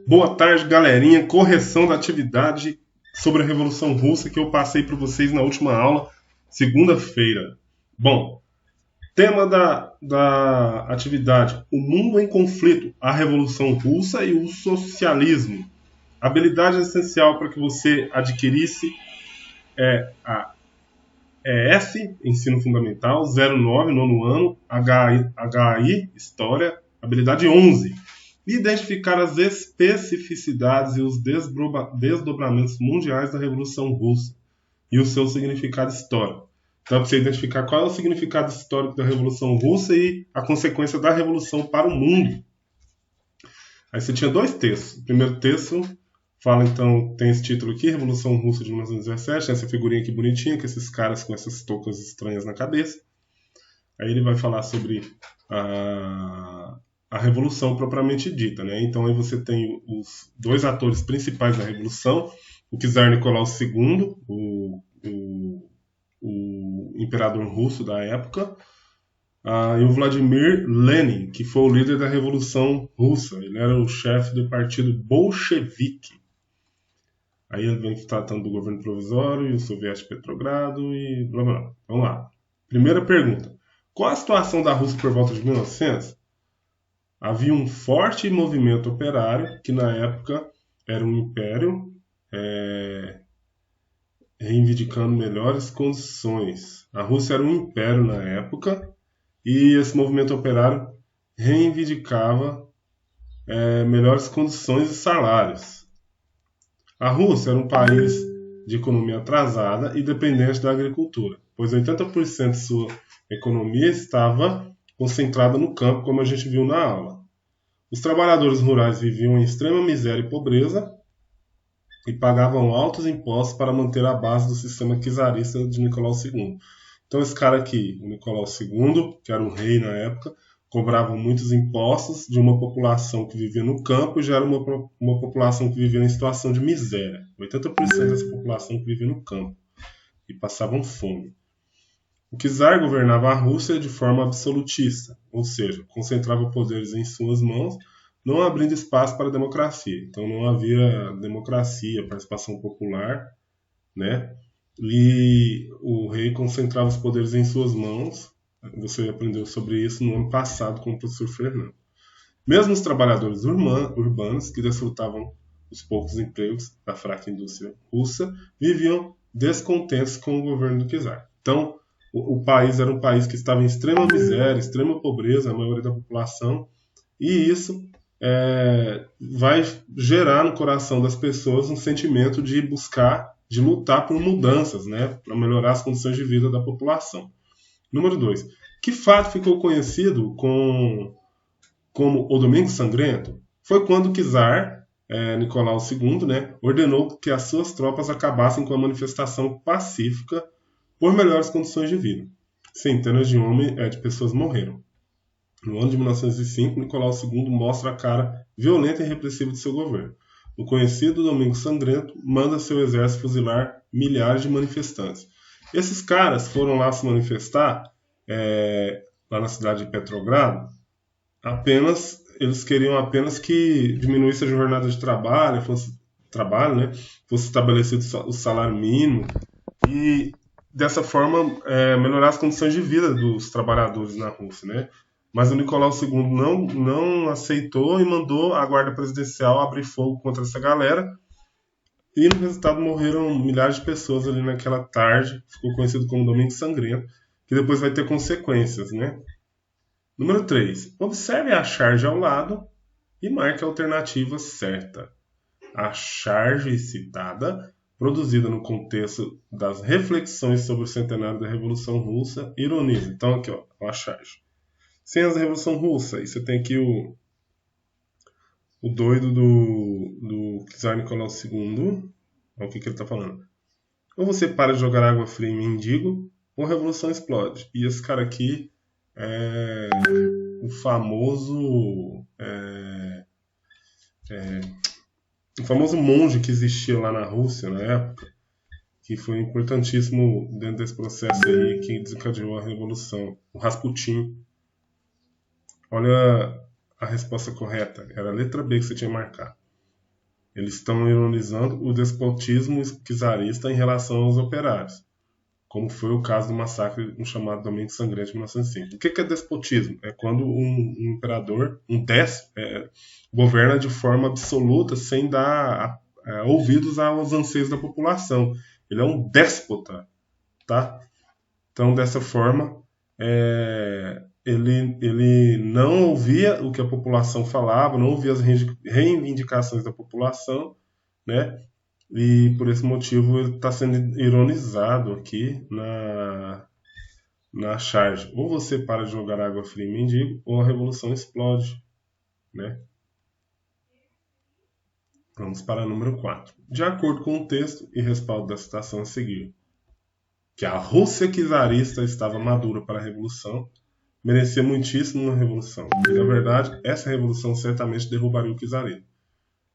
Boa tarde, galerinha. Correção da atividade sobre a Revolução Russa que eu passei para vocês na última aula, segunda-feira. Bom, tema da atividade: o mundo em conflito, a Revolução Russa e o socialismo. Habilidade essencial para que você adquirisse é a EF, Ensino Fundamental, 09, nono ano, HI, História, habilidade 11. Identificar as especificidades e os desdobramentos mundiais da Revolução Russa e o seu significado histórico. Então, você identificar qual é o significado histórico da Revolução Russa e a consequência da Revolução para o mundo. Aí você tinha dois textos. O primeiro texto fala, então, tem esse título aqui, Revolução Russa de 1917, essa figurinha aqui bonitinha, com esses caras com essas toucas estranhas na cabeça. Aí ele vai falar sobre a Revolução propriamente dita, né? Então aí você tem os dois atores principais da Revolução, o czar Nicolau II, o imperador russo da época, e o Vladimir Lenin, que foi o líder da Revolução Russa. Ele era o chefe do partido bolchevique. Aí ele vem tratando do governo provisório e o soviético Petrogrado e blá blá blá. Vamos lá. Primeira pergunta. Qual a situação da Rússia por volta de 1900? Havia um forte movimento operário, que na época era um império, reivindicando melhores condições. A Rússia era um império na época, e esse movimento operário reivindicava melhores condições e salários. A Rússia era um país de economia atrasada e dependente da agricultura, pois 80% de sua economia estava concentrada no campo, como a gente viu na aula. Os trabalhadores rurais viviam em extrema miséria e pobreza e pagavam altos impostos para manter a base do sistema czarista de Nicolau II. Então esse cara aqui, o Nicolau II, que era o rei na época, cobrava muitos impostos de uma população que vivia no campo e já era uma população que vivia em situação de miséria. 80% dessa população que vivia no campo e passavam fome. O czar governava a Rússia de forma absolutista, ou seja, concentrava poderes em suas mãos, não abrindo espaço para a democracia. Então não havia democracia, participação popular, né? E o rei concentrava os poderes em suas mãos. Você aprendeu sobre isso no ano passado com o professor Fernando. Mesmo os trabalhadores urbanos, que desfrutavam os poucos empregos da fraca indústria russa, viviam descontentes com o governo do czar. Então, o país era um país que estava em extrema miséria, extrema pobreza, a maioria da população, e isso vai gerar no coração das pessoas um sentimento de buscar, de lutar por mudanças, né, para melhorar as condições de vida da população. Número 2. Que fato ficou conhecido como o Domingo Sangrento? Foi quando o czar Nicolau II, né, ordenou que as suas tropas acabassem com a manifestação pacífica por melhores condições de vida. Centenas de pessoas morreram. No ano de 1905, Nicolau II mostra a cara violenta e repressiva de seu governo. No conhecido Domingo Sangrento, manda seu exército fuzilar milhares de manifestantes. Esses caras foram lá se manifestar, lá na cidade de Petrogrado, eles queriam apenas que diminuísse a jornada de trabalho, fosse estabelecido o salário mínimo e dessa forma melhorar as condições de vida dos trabalhadores na Rússia, né? Mas o Nicolau II não aceitou e mandou a guarda presidencial abrir fogo contra essa galera. E no resultado morreram milhares de pessoas ali naquela tarde, ficou conhecido como Domingo Sangrento, que depois vai ter consequências, né? Número 3. Observe a charge ao lado e marque a alternativa certa. A charge citada, produzida no contexto das reflexões sobre o centenário da Revolução Russa, ironiza. Então aqui, ó, a charge. Cenas da Revolução Russa, e você tem aqui o doido do czar Nicolau II. Olha o que ele está falando. Ou você para de jogar água fria em mendigo, ou a revolução explode. E esse cara aqui é o famoso monge que existia lá na Rússia na época, que foi importantíssimo dentro desse processo aí que desencadeou a revolução, o Rasputin. Olha a resposta correta. Era a letra B que você tinha marcado. Eles estão ironizando o despotismo czarista em relação aos operários, como foi o caso do massacre no chamado Domingo Sangrento de 1905. O que é despotismo? É quando um imperador, um déspota, governa de forma absoluta sem dar ouvidos aos anseios da população. Ele é um déspota, tá? Então, dessa forma, ele não ouvia o que a população falava, não ouvia as reivindicações da população, né? E por esse motivo ele está sendo ironizado aqui na charge. Ou você para de jogar água fria em mendigo, ou a revolução explode, né? Vamos para número 4. De acordo com o texto e respaldo da citação a seguir, que a Rússia czarista estava madura para a revolução, merecia muitíssimo uma revolução. E, na verdade, essa revolução certamente derrubaria o czarismo.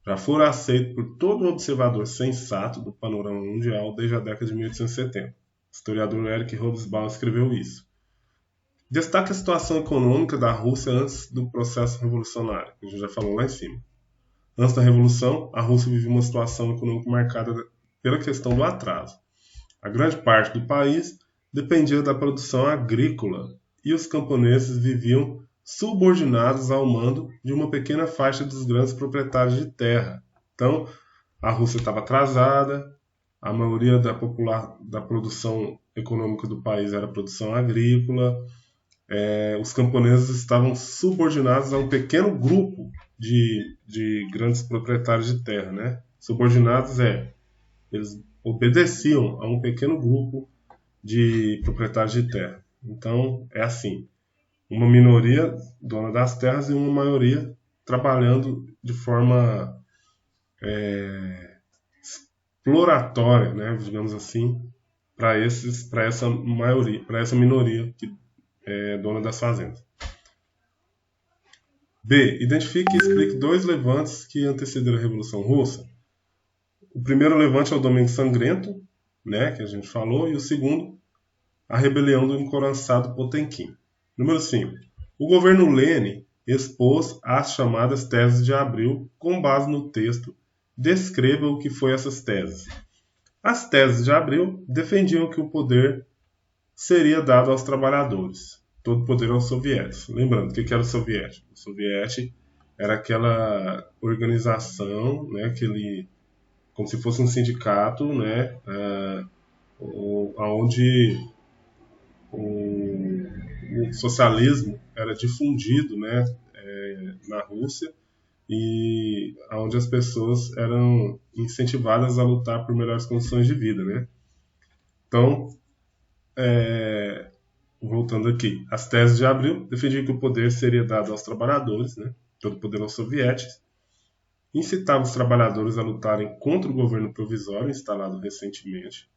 Já fora aceito por todo observador sensato do panorama mundial desde a década de 1870. O historiador Eric Hobsbawm escreveu isso. Destaca a situação econômica da Rússia antes do processo revolucionário, que a gente já falou lá em cima. Antes da Revolução, a Rússia vivia uma situação econômica marcada pela questão do atraso. A grande parte do país dependia da produção agrícola e os camponeses viviam subordinados ao mando de uma pequena faixa dos grandes proprietários de terra. Então, a Rússia estava atrasada, a maioria da produção econômica do país era produção agrícola, os camponeses estavam subordinados a um pequeno grupo de grandes proprietários de terra, né? Subordinados eles obedeciam a um pequeno grupo de proprietários de terra. Então, é assim, uma minoria dona das terras e uma maioria trabalhando de forma exploratória, né, digamos assim, para essa minoria que é dona das fazendas. B. Identifique e explique 2 levantes que antecederam a Revolução Russa. O primeiro levante é o Domingo Sangrento, né, que a gente falou, e o segundo, a rebelião do encouraçado Potemkin. Número 5. O governo Lenin expôs as chamadas teses de Abril com base no texto. Descreva o que foi essas teses. As teses de Abril defendiam que o poder seria dado aos trabalhadores, todo o poder aos soviéticos. Lembrando, o que era o soviético? O soviético era aquela organização, né, como se fosse um sindicato, né, onde o socialismo era difundido, né, na Rússia, e onde as pessoas eram incentivadas a lutar por melhores condições de vida, né? Então, voltando aqui, as teses de Abril defendiam que o poder seria dado aos trabalhadores, né, todo o poder aos soviéticos, incitava os trabalhadores a lutarem contra o governo provisório instalado recentemente.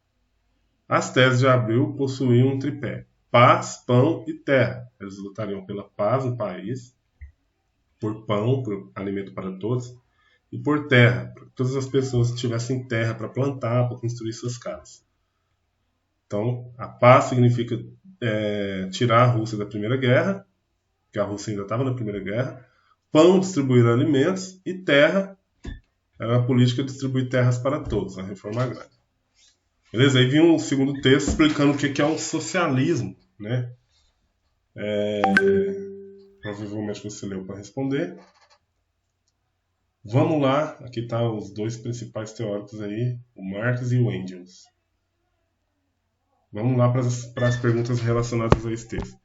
As teses de Abril possuíam um tripé: paz, pão e terra. Eles lutariam pela paz no país, por pão, por alimento para todos, e por terra, para que todas as pessoas tivessem terra para plantar, para construir suas casas. Então, a paz significa tirar a Rússia da Primeira Guerra, que a Rússia ainda estava na Primeira Guerra. Pão, distribuir alimentos, e terra era a política de distribuir terras para todos, a reforma agrária. Beleza? Aí vinha um segundo texto explicando o que é um socialismo, né? Provavelmente você leu para responder. Vamos lá, aqui tá os 2 principais teóricos aí, o Marx e o Engels. Vamos lá para as perguntas relacionadas a esse texto.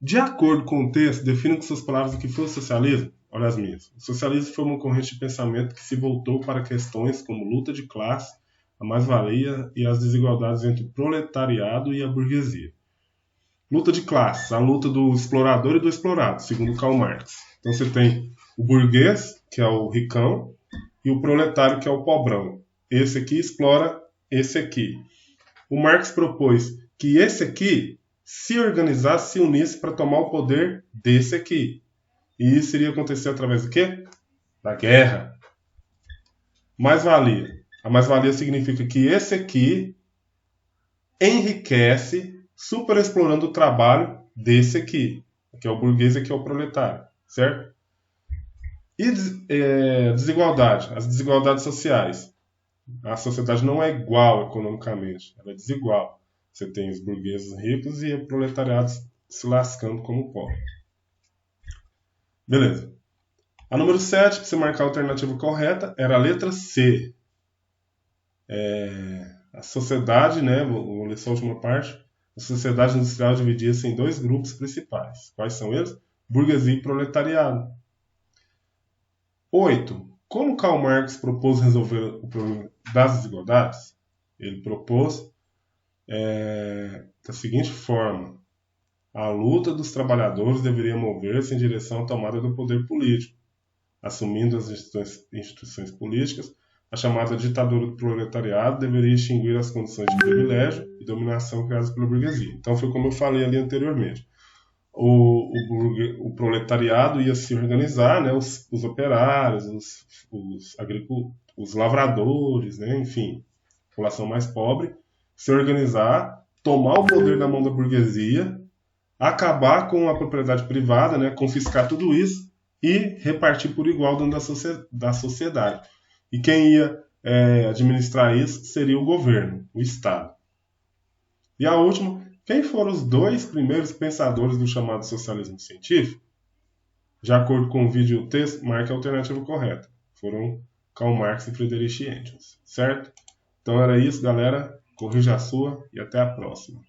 De acordo com o texto, defina com suas palavras o que foi o socialismo. Olha as minhas. O socialismo foi uma corrente de pensamento que se voltou para questões como luta de classe, a mais-valia e as desigualdades entre o proletariado e a burguesia. Luta de classes, a luta do explorador e do explorado, segundo Karl Marx. Então você tem o burguês, que é o ricão, e o proletário, que é o pobrão. Esse aqui explora esse aqui. O Marx propôs que esse aqui se organizasse, se unisse para tomar o poder desse aqui. E isso iria acontecer através do quê? Da guerra. Mais-valia. A mais-valia significa que esse aqui enriquece superexplorando o trabalho desse aqui. Aqui é o burguês e aqui é o proletário, certo? E desigualdade, as desigualdades sociais. A sociedade não é igual economicamente, ela é desigual. Você tem os burgueses ricos e o proletariado se lascando como pobre. Beleza. A número 7, para você marcar a alternativa correta, era a letra C. A sociedade, né, vou ler só a última parte, a sociedade industrial dividia-se em dois grupos principais. Quais são eles? Burguesia e proletariado. 8. Como Karl Marx propôs resolver o problema das desigualdades? Ele propôs da seguinte forma: a luta dos trabalhadores deveria mover-se em direção à tomada do poder político, assumindo as instituições políticas. A chamada ditadura do proletariado deveria extinguir as condições de privilégio e dominação criadas pela burguesia. Então foi como eu falei ali anteriormente. O proletariado ia se organizar, né, os operários, os lavradores, né, enfim, a população mais pobre, se organizar, tomar o poder da mão da burguesia, acabar com a propriedade privada, né, confiscar tudo isso e repartir por igual dentro da sociedade. E quem ia administrar isso seria o governo, o Estado. E a última, quem foram os dois primeiros pensadores do chamado socialismo científico? De acordo com o vídeo e o texto, marque a alternativa correta. Foram Karl Marx e Friedrich Engels, certo? Então era isso, galera. Corrija a sua e até a próxima.